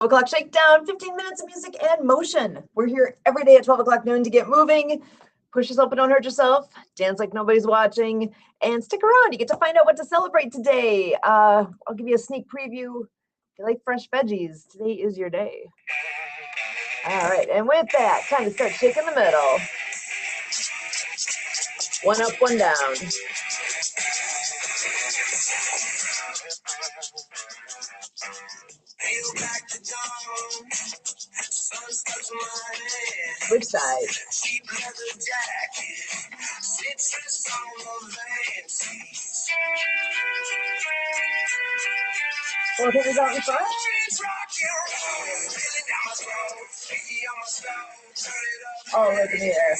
O'clock shakedown, 15 minutes of music and motion. We're here every day at 12 o'clock noon to get moving. Push yourself, but don't hurt yourself. Dance like nobody's watching. And stick around. You get to find out what to celebrate today. I'll give you a sneak preview. If you like fresh veggies, today is your day. All right, and with that, time to start shaking the middle. One up, one down. Which side? Four fingers out in front. Oh, look in the air.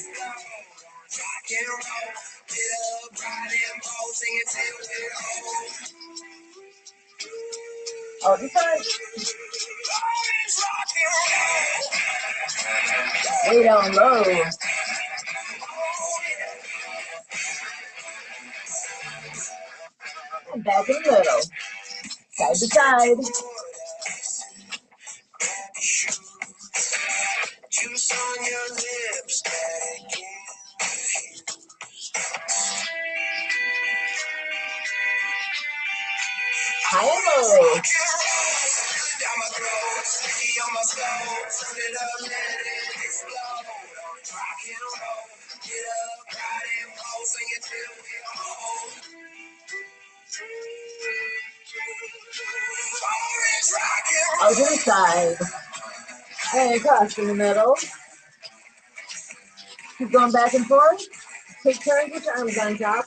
Oh, this side. Way down low. And back in the middle. Side to side. Juice on your lips, high and low. Out to the side. And cross in the middle. Keep going back and forth. Take turns with your arms on top.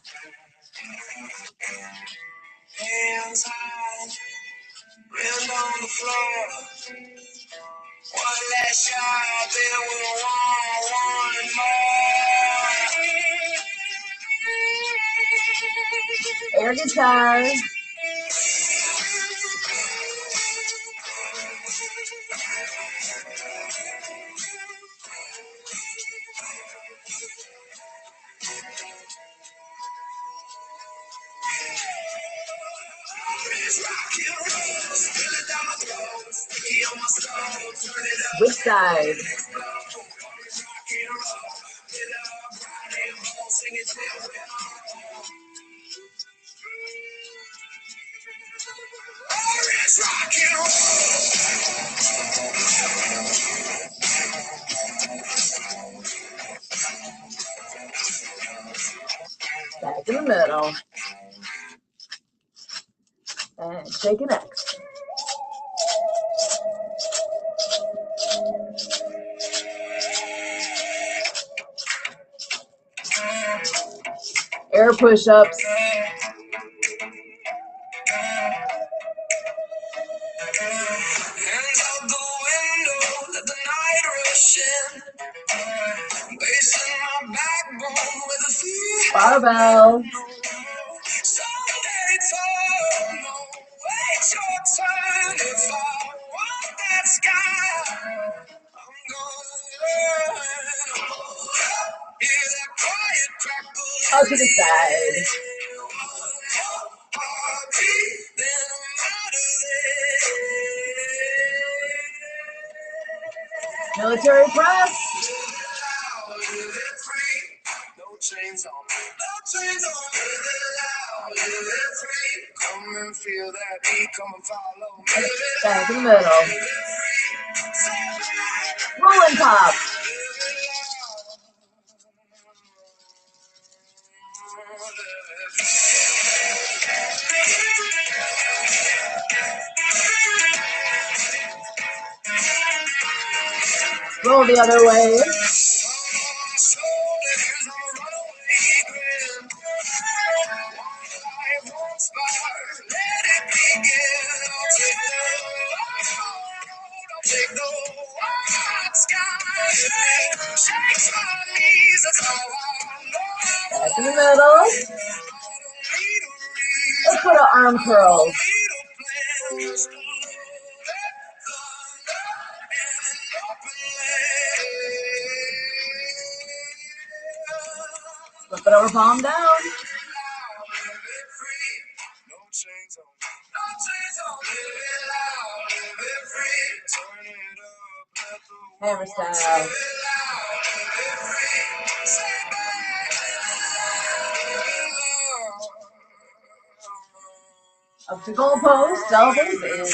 Hands high, round on the floor. One last shot, then we'll want one more. Air guitar. Which side? Back in the middle. And shake it next. Air push-ups. Hands out the window, let the night rush in. Basing my backbone with a few barbell. Someday tall, no, wait your turn. If I want that sky, I'm gonna learn. Hear that quiet crackle. Out to the side. Then I'm out of there. Military press. No chains on me. No chains on me. Live it free. Come and feel that beat. Come and follow me. Back in the middle. Rolling pop. Roll the other way. Back in the middle. Let's put an arm curl. Flip it over, palm down. chains on. No chains on. Live it loud, live it free. Turn Hammer style. Up to goalpost, elbows in.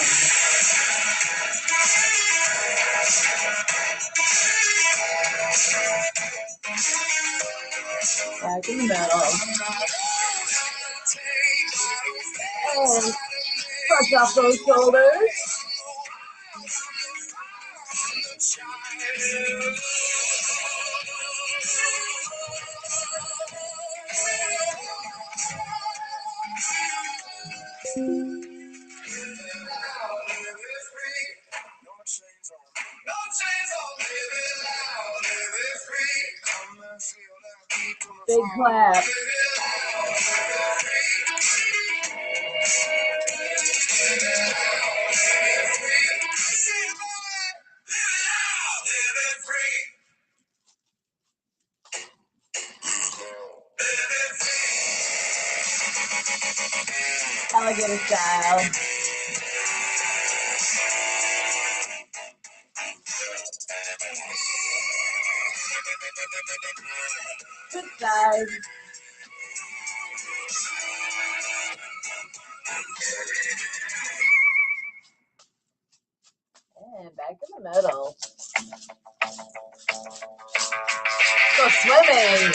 Back in the middle. And push off those shoulders. Big clap. Alligator style. Good side. And back in the middle. Go swimming.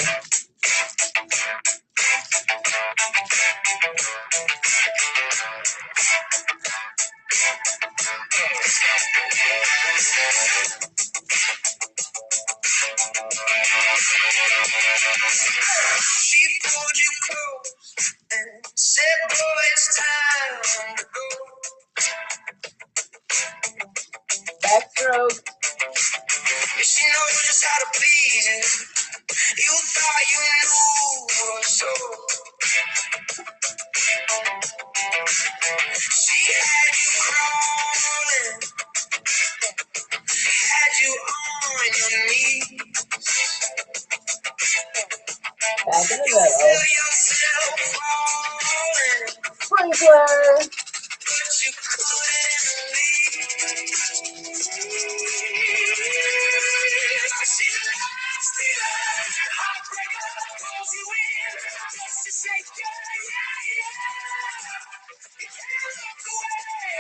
She pulled you close and said, boy, it's time to go. Backstroke. She knows just how to please you. You thought you knew her so. She had you crawling, had you on your knees. Back in the You middle. feel yourself falling, Sprinkler. but you couldn't leave. She's a love stealer, heartbreaker, pulls you in just to shake you, yeah, yeah. You can't look away.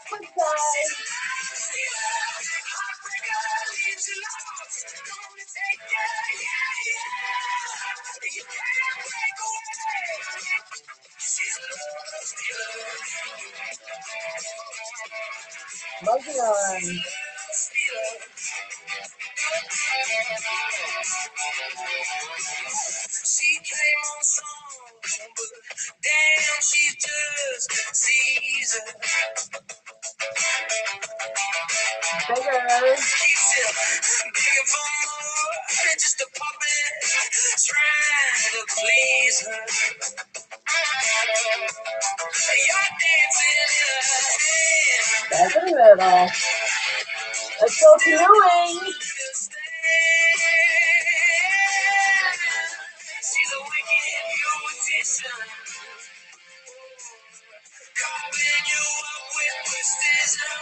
Good side. Heartbreaker leaves you lost, gonna take you, yeah, yeah. You can't break away. She's a love stealer. Monkey arm. She came on strong, but damn, she just Caesar. Bigger. Keeps you begging for more, just a puppet trying to please her. You're dancing in her hand. Back in the middle. Let's go canoeing. She's a wicked beautician, carving you up with precision.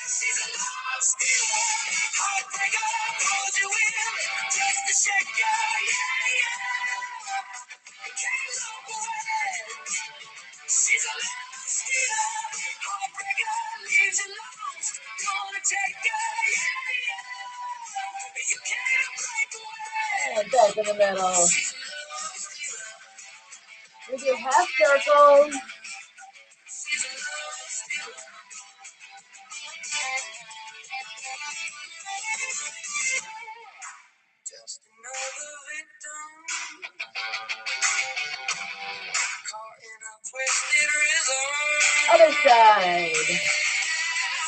She's a love stealer, heartbreaker, pulls you in just to shake you, yeah, yeah. You can't look away. She's a love stealer, heartbreaker, leaves you lost, gonna take you, yeah, yeah. You can't break away. And back in the middle. She's a love stealer. We do half circles. She's a love stealer. Just another victim caught in a twisted rhythm. Other side.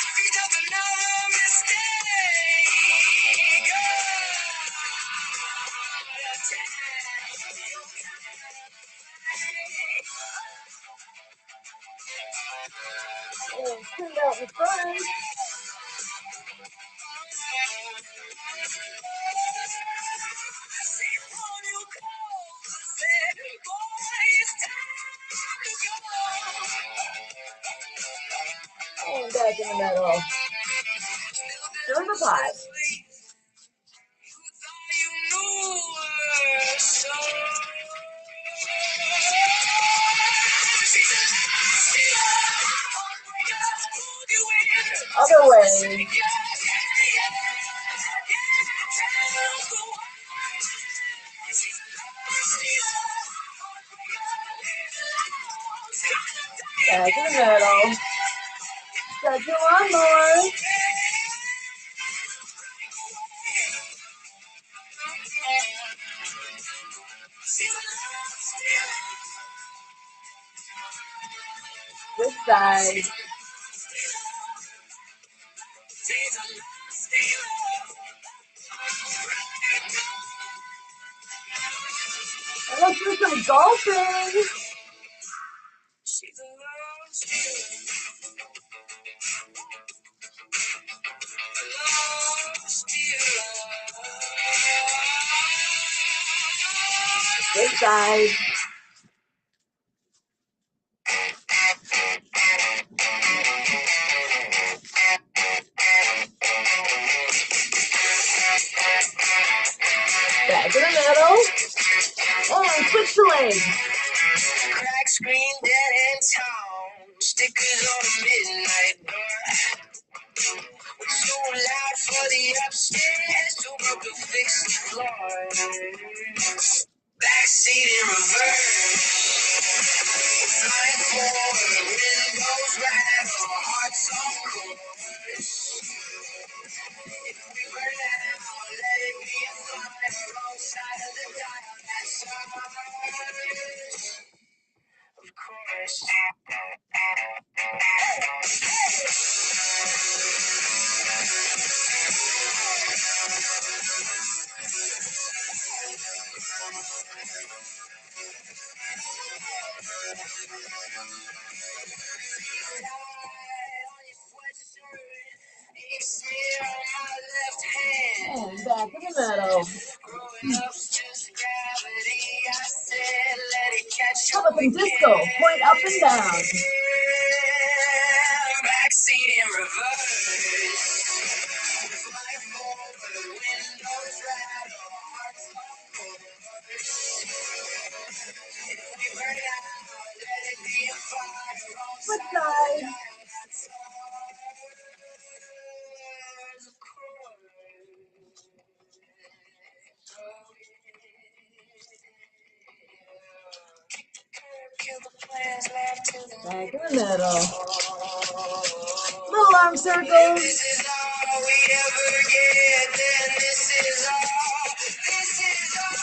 She's just another mistake. And turned out in front. And back in the middle. Stir the pot. Other way. Back in the middle. Got you one more. This side. And let's do some golfing. This side. Back in the middle. And switch the legs. Crack screen, dead end town. Stickers on the midnight door. Too loud for the upstairs. Too broke to fix the floor. Backseat in reverse. Flying forward, windows rattle, hearts on course. If we burn out, let it be a fire. Wrong side of the dial, that's ours. Of course. And back in the middle. How about some disco? Point up and down. Backseat in reverse. Fly forward, windows rattle, hearts if we burn out, let it be a fire. Switch side. Back in the middle. Little arm circles. This is all we ever get, then this is all. This is all.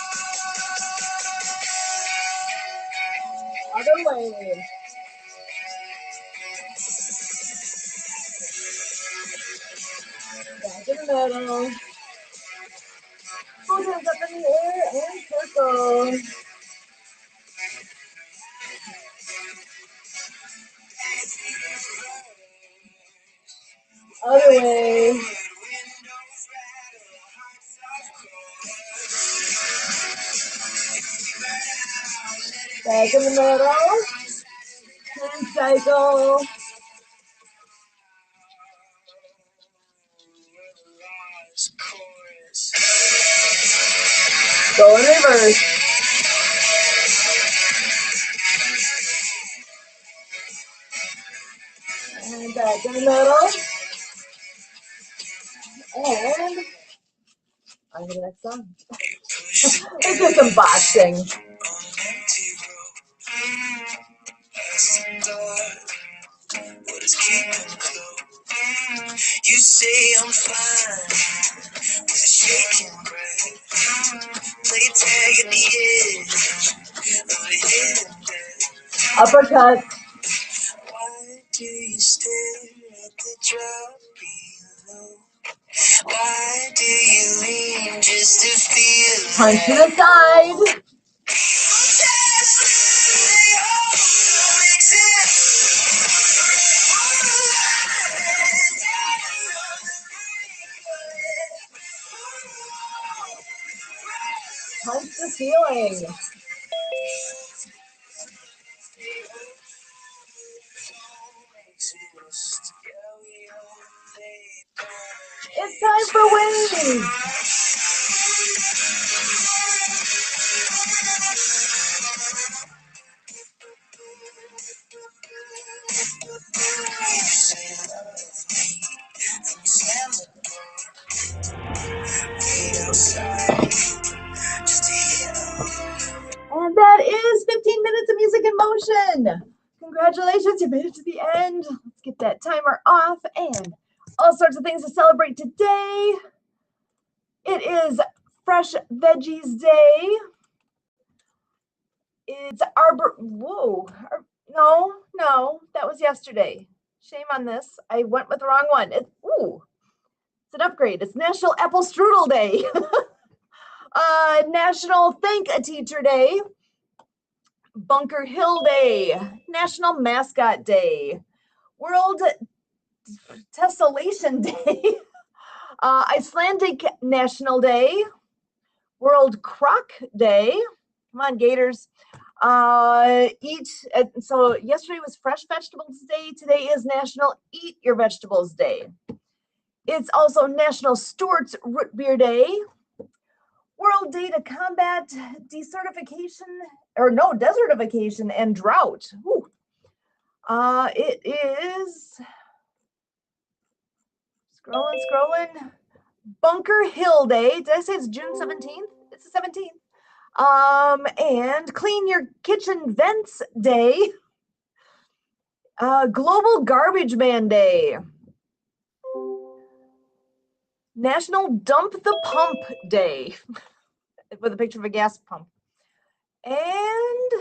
Other way. Back in the middle. Both hands up in the air and circle. Other way. Back in the middle. And cycle. Go in reverse. And back in the middle. And on to the next song. It's just some boxing. What is keeping close? You say I'm fine with a shaking breath. Play tag at the edge of a hidden death. Uppercut. Why do you stare at the drop below? Why do you lean just to feel Punch to the side. Punch the ceiling. It's time for Wings. And that is 15 minutes of music in motion. Congratulations, you made it to the end. Let's get that timer off and all sorts of things to celebrate today. It is Fresh Veggies Day. It's no, that was yesterday. Shame on this. I went with the wrong one. It's an upgrade. It's National Apple Strudel Day. National Thank a Teacher Day. Bunker Hill Day. National Mascot Day. World Tessellation Day. Icelandic National Day. World Croc Day. Come on, Gators. So yesterday was Fresh Vegetables Day. Today is National Eat Your Vegetables Day. It's also National Stewart's Root Beer Day. World Day to combat desertification and drought. It is scrolling. Bunker Hill Day. Did I say it's June 17th? It's the 17th. And Clean Your Kitchen Vents Day. Global Garbage Man Day. National Dump the Pump Day. With a picture of a gas pump. And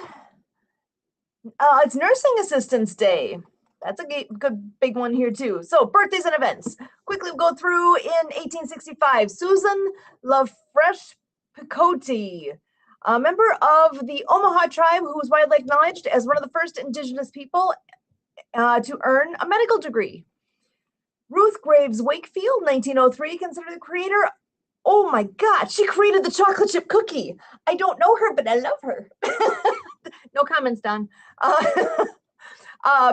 it's Nursing Assistance Day. That's a good big one here too. So birthdays and events. Quickly we'll go through. In 1865, Susan LaFresh Picotti, a member of the Omaha tribe who was widely acknowledged as one of the first indigenous people to earn a medical degree. Ruth Graves Wakefield, 1903, considered the creator. Oh my God, she created the chocolate chip cookie. I don't know her, but I love her. No comments, Don.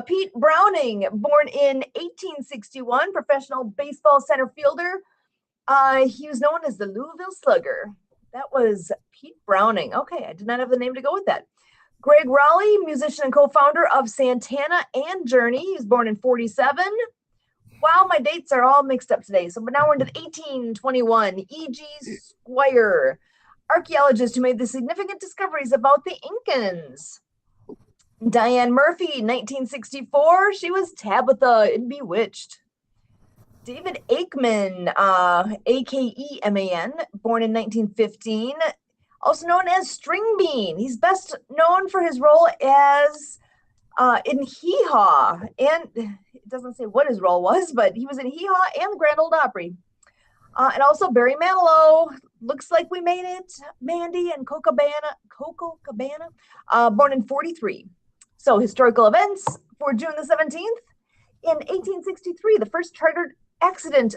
Pete Browning, born in 1861, professional baseball center fielder. He was known as the Louisville Slugger. That was Pete Browning. Okay, I did not have the name to go with that. Greg Raleigh, musician and co-founder of Santana and Journey. He was born in 47. Wow, my dates are all mixed up today. So, but now we're into 1821. E.G. Squire, archaeologist who made the significant discoveries about the Incans. Diane Murphy, 1964. She was Tabitha in Bewitched. David Aikman, A-K-E-M-A-N, born in 1915, also known as String Bean. He's best known for his role as in Hee Haw, and it doesn't say what his role was, but he was in Hee Haw and the Grand Ole Opry. And also Barry Manilow, Looks Like We Made It, Mandy, and Coco Cabana, born in 43. So historical events for June the 17th. In 1863, the first chartered accident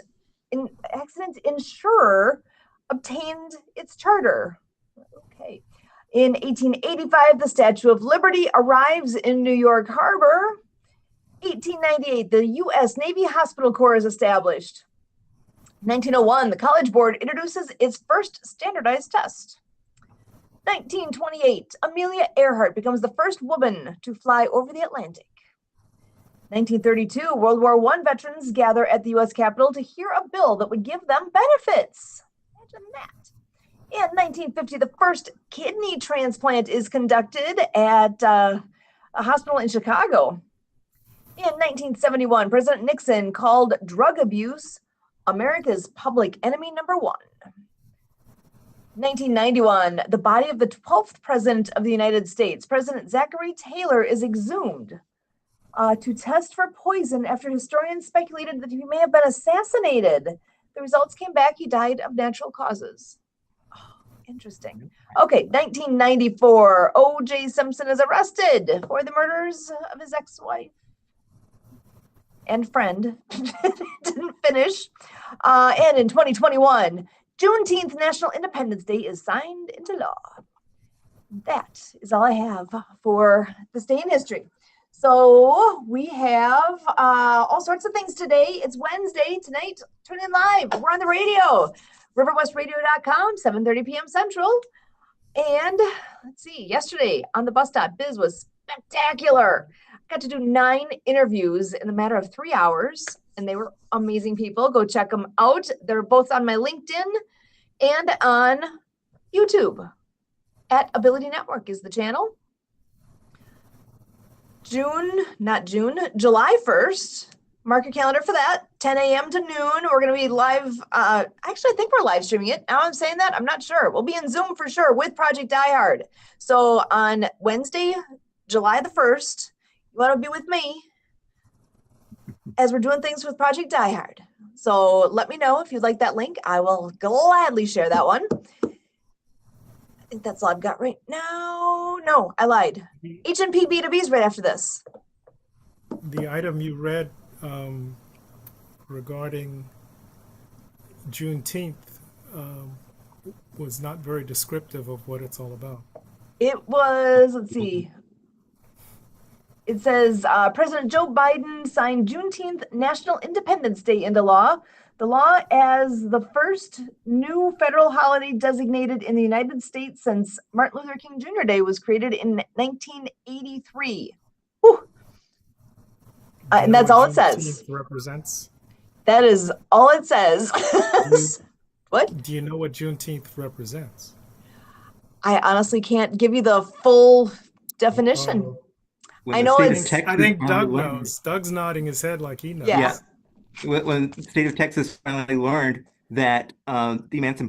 insurer obtained its charter. Okay. In 1885, the Statue of Liberty arrives in New York Harbor. 1898, the U.S. Navy Hospital Corps is established. 1901, the College Board introduces its first standardized test. 1928, Amelia Earhart becomes the first woman to fly over the Atlantic. 1932, World War I veterans gather at the U.S. Capitol to hear a bill that would give them benefits. Imagine that. In 1950, the first kidney transplant is conducted at a hospital in Chicago. In 1971, President Nixon called drug abuse America's public enemy number one. 1991, the body of the 12th President of the United States, President Zachary Taylor, is exhumed to test for poison after historians speculated that he may have been assassinated. The results came back. He died of natural causes. Oh, interesting. Okay, 1994, O.J. Simpson is arrested for the murders of his ex-wife and friend. Didn't finish. And in 2021, Juneteenth, National Independence Day, is signed into law. That is all I have for this day in history. So we have all sorts of things today. It's Wednesday tonight. Tune in live. We're on the radio, riverwestradio.com, 7:30 p.m. Central. And let's see, yesterday on the bus stop, Biz was spectacular. I got to do 9 interviews in a matter of 3 hours, and they were amazing people. Go check them out. They're both on my LinkedIn and on YouTube. At Ability Network is the channel. July 1st. Mark your calendar for that. 10 a.m. to noon. We're going to be live. Actually, I think we're live streaming it. Now I'm saying that, I'm not sure. We'll be in Zoom for sure with Project Die Hard. So on Wednesday, July the 1st, you want to be with me as we're doing things with Project Die Hard. So let me know if you'd like that link. I will gladly share that one. I think that's all I've got right now. No, I lied. H&P B2B is right after this. The item you read regarding Juneteenth was not very descriptive of what it's all about. It was, let's see. It says President Joe Biden signed Juneteenth National Independence Day into law. The law as the first new federal holiday designated in the United States since Martin Luther King Jr. Day was created in 1983. And that's all it says. Represents? That is all it says. What? Do you know what Juneteenth represents? I honestly can't give you the full definition. I know it's. I think Doug knows. Doug's nodding his head like he knows. Yeah. When the state of Texas finally learned that the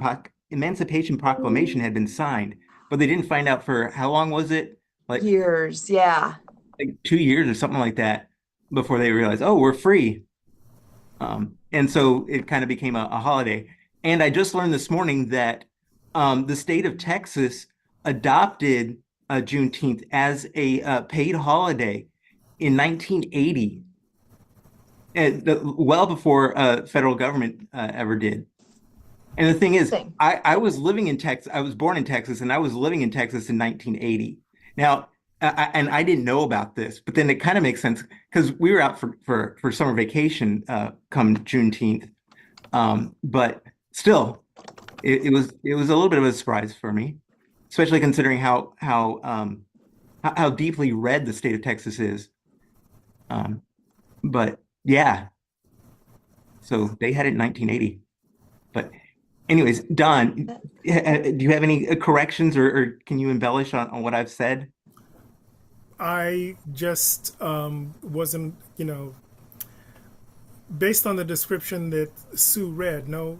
Emancipation Proclamation had been signed, but they didn't find out for how long was it? Like Years, yeah. Like 2 years or something like that before they realized, oh, we're free. And so it kind of became a holiday. And I just learned this morning that the state of Texas adopted Juneteenth as a paid holiday in 1980. Well before federal government ever did. And the thing is, I was living in Texas. I was born in Texas, and I was living in Texas in 1980. Now, and I didn't know about this, but then it kind of makes sense because we were out for summer vacation come Juneteenth. But still, it was a little bit of a surprise for me, especially considering how deeply red the state of Texas is. But yeah, so they had it in 1980. But anyways, Don, do you have any corrections or can you embellish on what I've said? I just wasn't, based on the description that Sue read, no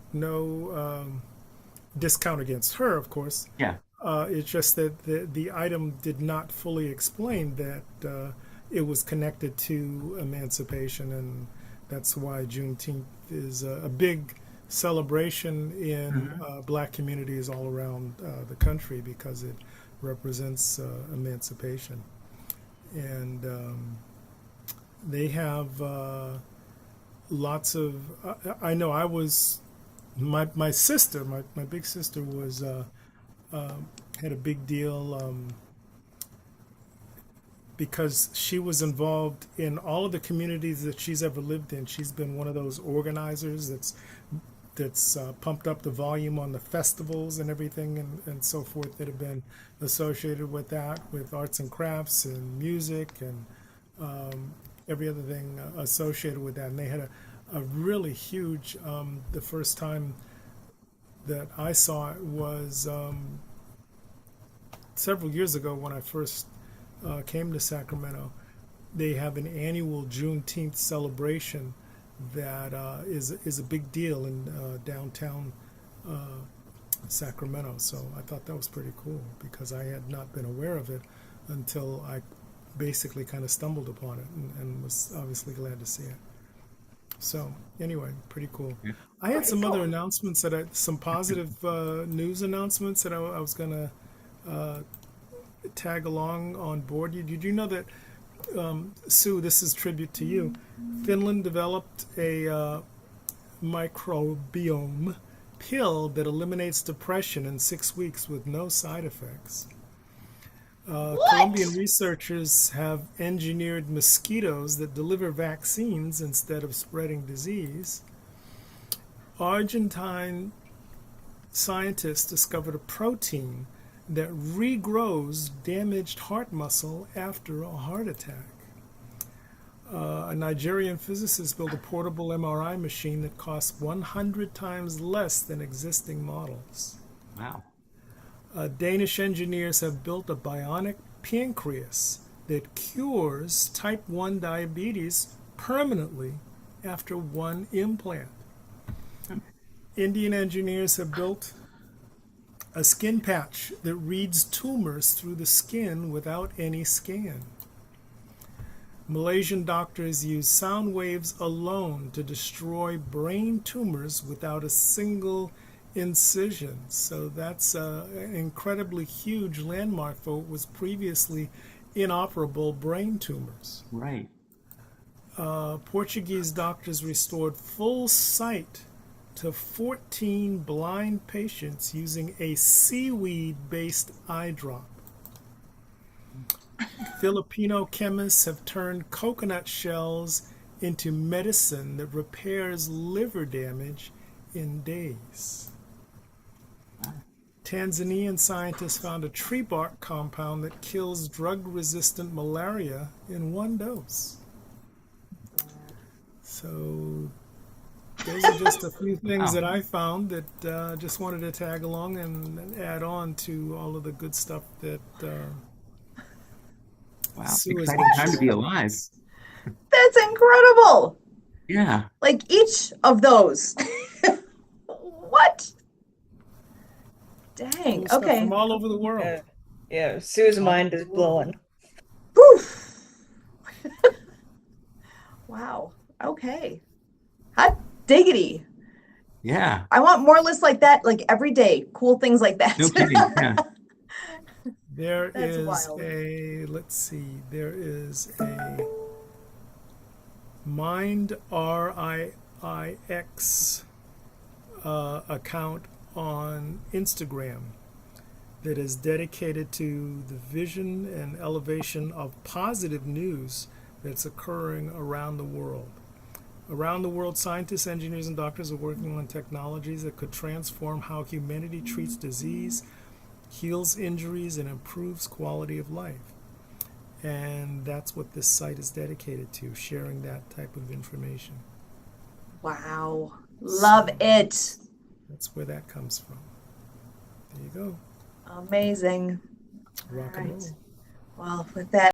discount against her, of course. Yeah. It's just that the item did not fully explain that it was connected to emancipation, and that's why Juneteenth is a big celebration in Black communities all around the country because it represents emancipation. And they have lots of, I know I was, my sister, my big sister was, had a big deal because she was involved in all of the communities that she's ever lived in. She's been one of those organizers that's pumped up the volume on the festivals and everything and so forth that have been associated with that, with arts and crafts and music and every other thing associated with that. And they had a really huge, the first time that I saw it was several years ago when I first came to Sacramento. They have an annual Juneteenth celebration that is a big deal in downtown Sacramento. So I thought that was pretty cool because I had not been aware of it until I basically kind of stumbled upon it and was obviously glad to see it. So anyway, pretty cool. Yeah. I had some other announcements some positive news announcements that I was going to tag along on board. Did you know that, Sue, this is tribute to you, Finland developed a microbiome pill that eliminates depression in 6 weeks with no side effects. Colombian researchers have engineered mosquitoes that deliver vaccines instead of spreading disease. Argentine scientists discovered a protein that regrows damaged heart muscle after a heart attack. A Nigerian physicist built a portable MRI machine that costs 100 times less than existing models. Wow. Danish engineers have built a bionic pancreas that cures type 1 diabetes permanently after one implant. Indian engineers have built a skin patch that reads tumors through the skin without any scan. Malaysian doctors use sound waves alone to destroy brain tumors without a single incision. So that's an incredibly huge landmark for what was previously inoperable brain tumors. Right. Portuguese doctors restored full sight to 14 blind patients using a seaweed-based eye drop. Filipino chemists have turned coconut shells into medicine that repairs liver damage in days. Tanzanian scientists found a tree bark compound that kills drug-resistant malaria in one dose. So those are just a few things that I found that just wanted to tag along and add on to all of the good stuff that Wow. Sue has Exciting time to be shared. alive. That's incredible. Yeah. Like each of those. What? Dang. Cool stuff Okay. from all over the world. Yeah, Sue's All mind over is the world. blowing. Poof. Wow. Okay. Hot diggity. Yeah. I want more lists like that, like every day. Cool things like that. No kidding. Yeah. There That's is wild. let's see, there is a Mind RIIX account on Instagram that is dedicated to the vision and elevation of positive news that's occurring around the world. Around the world, scientists, engineers, and doctors are working on technologies that could transform how humanity treats disease, heals injuries, and improves quality of life. And that's what this site is dedicated to, sharing that type of information. Wow. Love it. That's where that comes from. There you go. Amazing. Rock and All right. roll. Well, with that,